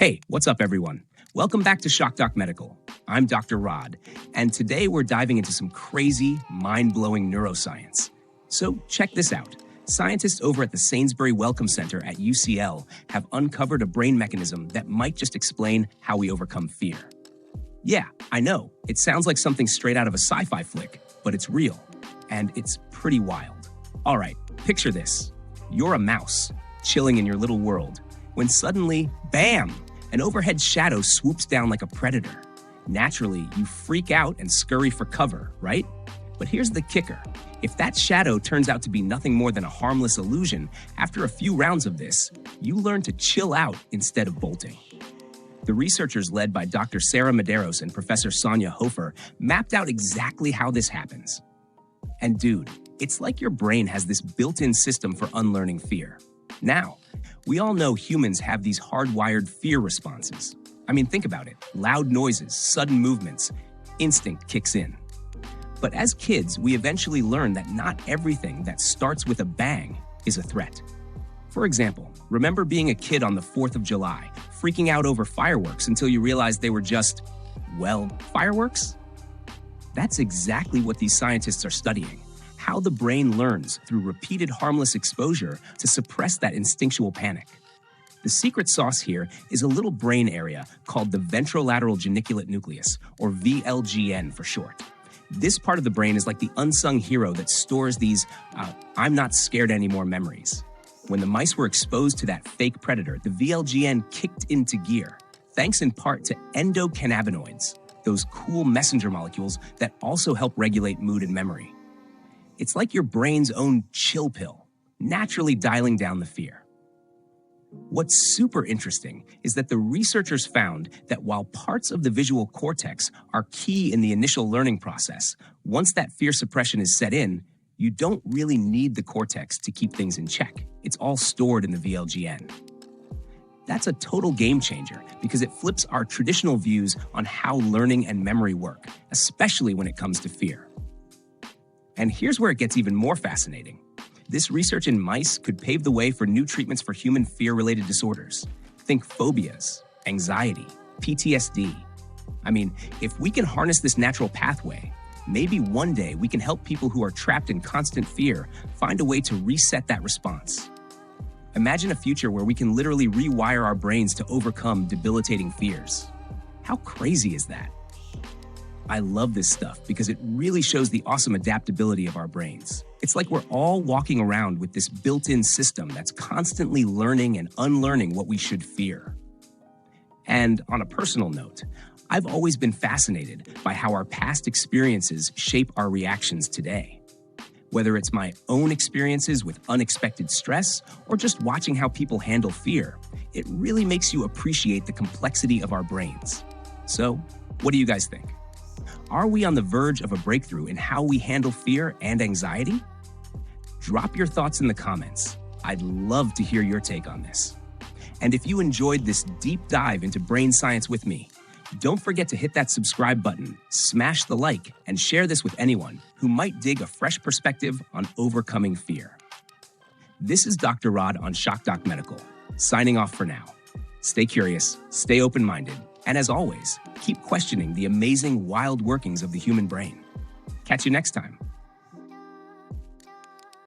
Hey, what's up, everyone? Welcome back to Shock Doc Medical. I'm Dr. Rod, and today we're diving into some crazy, mind-blowing neuroscience. So check this out. Scientists over at the Sainsbury Wellcome Center at UCL have uncovered a brain mechanism that might just explain how we overcome fear. Yeah, I know, it sounds like something straight out of a sci-fi flick, but it's real, and it's pretty wild. All right, picture this. You're a mouse, chilling in your little world, when suddenly, bam, an overhead shadow swoops down like a predator. Naturally, you freak out and scurry for cover, right? But here's the kicker. If that shadow turns out to be nothing more than a harmless illusion, after a few rounds of this, you learn to chill out instead of bolting. The researchers led by Dr. Sarah Medeiros and Professor Sonia Hofer mapped out exactly how this happens. And dude, it's like your brain has this built-in system for unlearning fear. Now, we all know humans have these hardwired fear responses. I mean, think about it. Loud noises, sudden movements, instinct kicks in. But as kids, we eventually learn that not everything that starts with a bang is a threat. For example, remember being a kid on the 4th of July, freaking out over fireworks until you realized they were just, well, fireworks? That's exactly what these scientists are studying. How the brain learns through repeated harmless exposure to suppress that instinctual panic. The secret sauce here is a little brain area called the ventrolateral geniculate nucleus, or VLGN for short. This part of the brain is like the unsung hero that stores these I'm not scared anymore memories. When the mice were exposed to that fake predator, the VLGN kicked into gear, thanks in part to endocannabinoids, those cool messenger molecules that also help regulate mood and memory. It's like your brain's own chill pill, naturally dialing down the fear. What's super interesting is that the researchers found that while parts of the visual cortex are key in the initial learning process, once that fear suppression is set in, you don't really need the cortex to keep things in check. It's all stored in the VLGN. That's a total game changer because it flips our traditional views on how learning and memory work, especially when it comes to fear. And here's where it gets even more fascinating. This research in mice could pave the way for new treatments for human fear-related disorders. Think phobias, anxiety, PTSD. I mean, if we can harness this natural pathway, maybe one day we can help people who are trapped in constant fear find a way to reset that response. Imagine a future where we can literally rewire our brains to overcome debilitating fears. How crazy is that? I love this stuff because it really shows the awesome adaptability of our brains. It's like we're all walking around with this built-in system that's constantly learning and unlearning what we should fear. And on a personal note, I've always been fascinated by how our past experiences shape our reactions today. Whether it's my own experiences with unexpected stress or just watching how people handle fear, it really makes you appreciate the complexity of our brains. So, what do you guys think? Are we on the verge of a breakthrough in how we handle fear and anxiety? Drop your thoughts in the comments. I'd love to hear your take on this. And if you enjoyed this deep dive into brain science with me, don't forget to hit that subscribe button, smash the like, and share this with anyone who might dig a fresh perspective on overcoming fear. This is Dr. Rod on Shock Doc Medical, signing off for now. Stay curious, stay open-minded, and as always, keep questioning the amazing, wild workings of the human brain. Catch you next time.